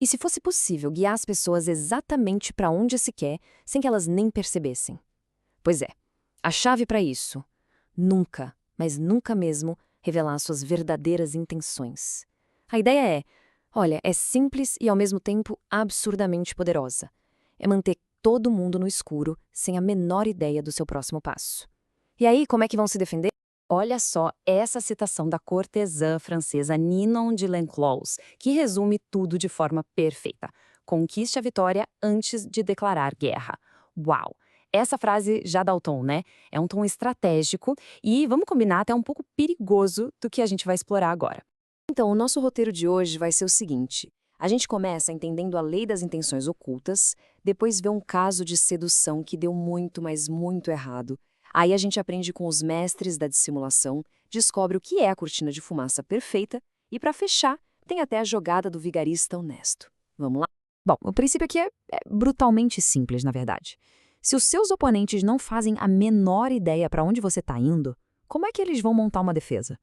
E se fosse possível guiar as pessoas exatamente para onde se quer, sem que elas nem percebessem? Pois é, a chave para isso: nunca, mas nunca mesmo, revelar suas verdadeiras intenções. A ideia é, olha, é simples e ao mesmo tempo absurdamente poderosa. É manter todo mundo no escuro, sem a menor ideia do seu próximo passo. E aí, como é que vão se defender? Olha só essa citação da cortesã francesa Ninon de Lenclos, que resume tudo de forma perfeita. Conquiste a vitória antes de declarar guerra. Uau! Essa frase já dá o tom, né? É um tom estratégico e, vamos combinar, até um pouco perigoso do que a gente vai explorar agora. Então, o nosso roteiro de hoje vai ser o seguinte: a gente começa entendendo a lei das intenções ocultas, depois vê um caso de sedução que deu muito, mas muito errado. Aí a gente aprende com os mestres da dissimulação, descobre o que é a cortina de fumaça perfeita e, para fechar, tem até a jogada do vigarista honesto. Vamos lá? Bom, o princípio aqui é brutalmente simples, na verdade. Se os seus oponentes não fazem a menor ideia para onde você está indo, como é que eles vão montar uma defesa?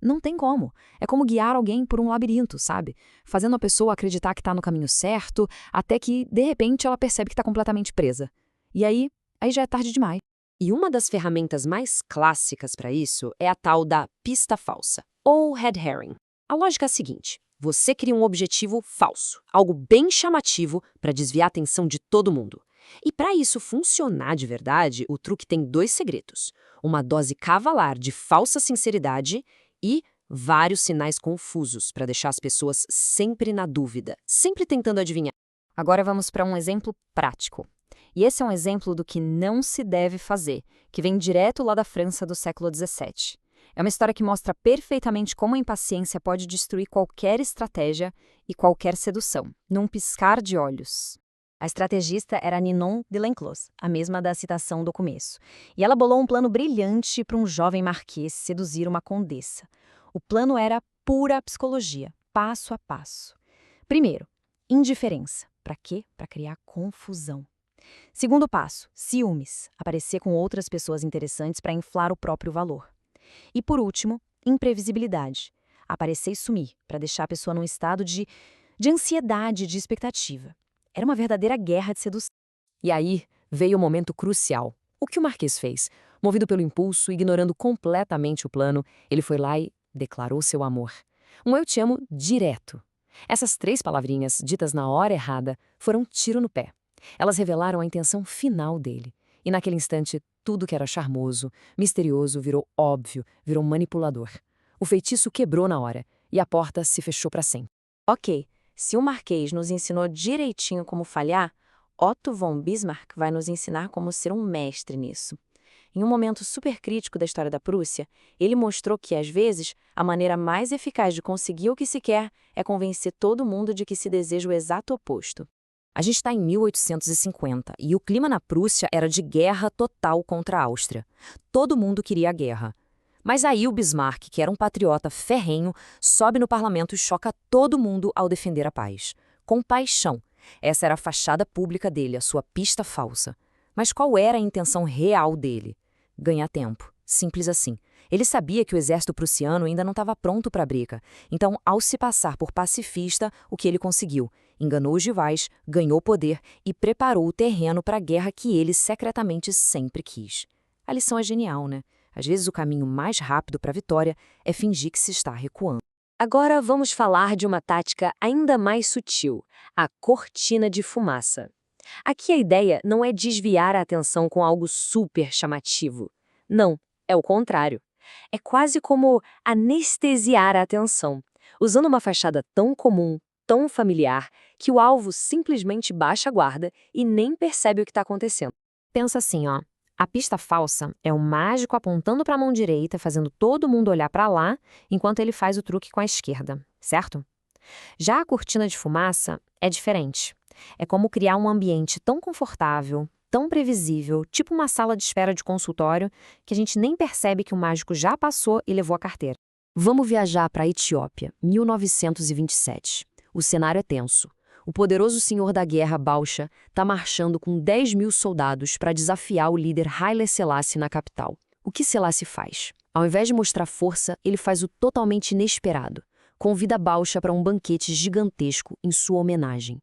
Não tem como. É como guiar alguém por um labirinto, sabe? Fazendo a pessoa acreditar que está no caminho certo, até que, de repente, ela percebe que está completamente presa. E aí já é tarde demais. E uma das ferramentas mais clássicas para isso é a tal da pista falsa, ou red herring. A lógica é a seguinte: você cria um objetivo falso, algo bem chamativo para desviar a atenção de todo mundo. E para isso funcionar de verdade, o truque tem dois segredos: uma dose cavalar de falsa sinceridade e vários sinais confusos para deixar as pessoas sempre na dúvida, sempre tentando adivinhar. Agora vamos para um exemplo prático. E esse é um exemplo do que não se deve fazer, que vem direto lá da França do século XVII. É uma história que mostra perfeitamente como a impaciência pode destruir qualquer estratégia e qualquer sedução, num piscar de olhos. A estrategista era Ninon de Lenclos, a mesma da citação do começo. E ela bolou um plano brilhante para um jovem marquês seduzir uma condessa. O plano era pura psicologia, passo a passo. Primeiro, indiferença. Para quê? Para criar confusão. Segundo passo, ciúmes. Aparecer com outras pessoas interessantes para inflar o próprio valor. E por último, imprevisibilidade. Aparecer e sumir, para deixar a pessoa num estado de ansiedade, de expectativa. Era uma verdadeira guerra de sedução. E aí veio o momento crucial. O que o Marquês fez? Movido pelo impulso, ignorando completamente o plano, ele foi lá e declarou seu amor. Um eu te amo direto. Essas 3 palavrinhas, ditas na hora errada, foram um tiro no pé. Elas revelaram a intenção final dele. E naquele instante, tudo que era charmoso, misterioso, virou óbvio, virou manipulador. O feitiço quebrou na hora e a porta se fechou para sempre. Ok, se o Marquês nos ensinou direitinho como falhar, Otto von Bismarck vai nos ensinar como ser um mestre nisso. Em um momento super crítico da história da Prússia, ele mostrou que, às vezes, a maneira mais eficaz de conseguir o que se quer é convencer todo mundo de que se deseja o exato oposto. A gente está em 1850 e o clima na Prússia era de guerra total contra a Áustria. Todo mundo queria a guerra. Mas aí o Bismarck, que era um patriota ferrenho, sobe no parlamento e choca todo mundo ao defender a paz. Com paixão. Essa era a fachada pública dele, a sua pista falsa. Mas qual era a intenção real dele? Ganhar tempo. Simples assim. Ele sabia que o exército prussiano ainda não estava pronto para a briga. Então, ao se passar por pacifista, o que ele conseguiu? Enganou os rivais, ganhou poder e preparou o terreno para a guerra que ele secretamente sempre quis. A lição é genial, né? Às vezes o caminho mais rápido para a vitória é fingir que se está recuando. Agora vamos falar de uma tática ainda mais sutil, a cortina de fumaça. Aqui a ideia não é desviar a atenção com algo super chamativo. Não, é o contrário. É quase como anestesiar a atenção, usando uma fachada tão comum, tão familiar, que o alvo simplesmente baixa a guarda e nem percebe o que está acontecendo. Pensa assim, ó. A pista falsa é o mágico apontando para a mão direita, fazendo todo mundo olhar para lá, enquanto ele faz o truque com a esquerda, certo? Já a cortina de fumaça é diferente. É como criar um ambiente tão confortável, tão previsível, tipo uma sala de espera de consultório, que a gente nem percebe que o mágico já passou e levou a carteira. Vamos viajar para a Etiópia, 1927. O cenário é tenso. O poderoso senhor da guerra, Bausha, está marchando com 10.000 soldados para desafiar o líder Haile Selassie na capital. O que Selassie faz? Ao invés de mostrar força, ele faz o totalmente inesperado. convida Bauscha para um banquete gigantesco em sua homenagem.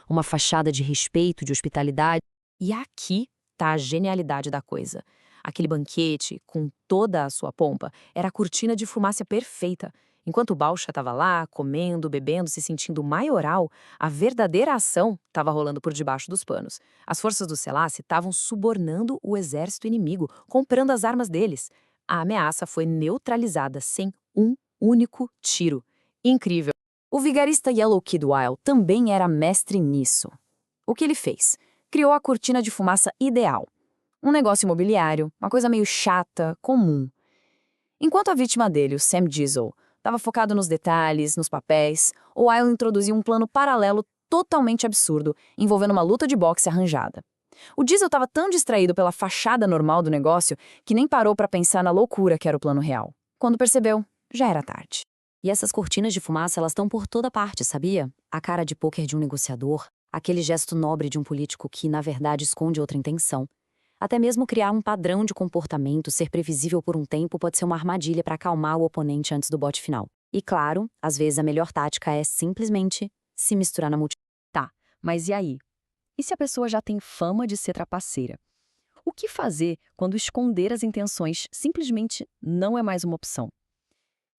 Uma fachada de respeito, de hospitalidade. E aqui está a genialidade da coisa. Aquele banquete, com toda a sua pompa, era a cortina de fumaça perfeita. Enquanto Bauscha estava lá, comendo, bebendo, se sentindo maioral, a verdadeira ação estava rolando por debaixo dos panos. As forças do Selassie estavam subornando o exército inimigo, comprando as armas deles. A ameaça foi neutralizada sem um único tiro. Incrível! O vigarista Yellow Kidwile também era mestre nisso. O que ele fez? Criou a cortina de fumaça ideal. Um negócio imobiliário, uma coisa meio chata, comum. Enquanto a vítima dele, o Sam Diesel, estava focado nos detalhes, nos papéis, o Weil introduziu um plano paralelo totalmente absurdo, envolvendo uma luta de boxe arranjada. O Diesel estava tão distraído pela fachada normal do negócio que nem parou para pensar na loucura que era o plano real. Quando percebeu, já era tarde. E essas cortinas de fumaça, elas estão por toda parte, sabia? A cara de pôquer de um negociador, aquele gesto nobre de um político que, na verdade, esconde outra intenção. Até mesmo criar um padrão de comportamento, ser previsível por um tempo, pode ser uma armadilha para acalmar o oponente antes do bote final. E claro, às vezes a melhor tática é simplesmente se misturar na multidão. Tá, mas e aí? E se a pessoa já tem fama de ser trapaceira? O que fazer quando esconder as intenções simplesmente não é mais uma opção?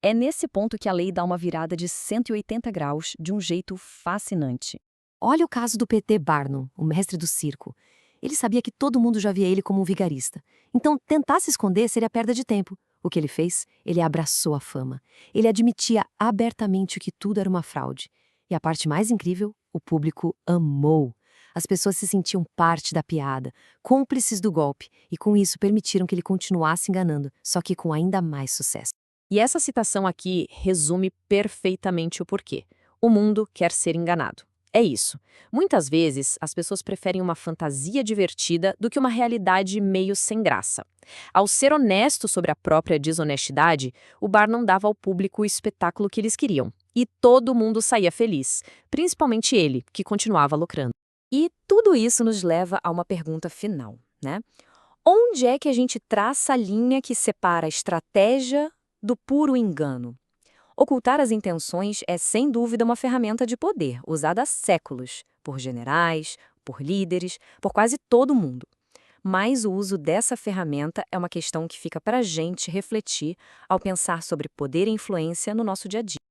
É nesse ponto que a lei dá uma virada de 180 graus de um jeito fascinante. Olha o caso do PT Barnum, o mestre do circo. Ele sabia que todo mundo já via ele como um vigarista. Então, tentar se esconder seria perda de tempo. O que ele fez? Ele abraçou a fama. Ele admitia abertamente que tudo era uma fraude. E a parte mais incrível, o público amou. As pessoas se sentiam parte da piada, cúmplices do golpe, e com isso permitiram que ele continuasse enganando, só que com ainda mais sucesso. E essa citação aqui resume perfeitamente o porquê. O mundo quer ser enganado. É isso. Muitas vezes, as pessoas preferem uma fantasia divertida do que uma realidade meio sem graça. Ao ser honesto sobre a própria desonestidade, o Barnum dava ao público o espetáculo que eles queriam. E todo mundo saía feliz, principalmente ele, que continuava lucrando. E tudo isso nos leva a uma pergunta final, né? Onde é que a gente traça a linha que separa a estratégia do puro engano? Ocultar as intenções é, sem dúvida, uma ferramenta de poder, usada há séculos, por generais, por líderes, por quase todo mundo. Mas o uso dessa ferramenta é uma questão que fica para a gente refletir ao pensar sobre poder e influência no nosso dia a dia.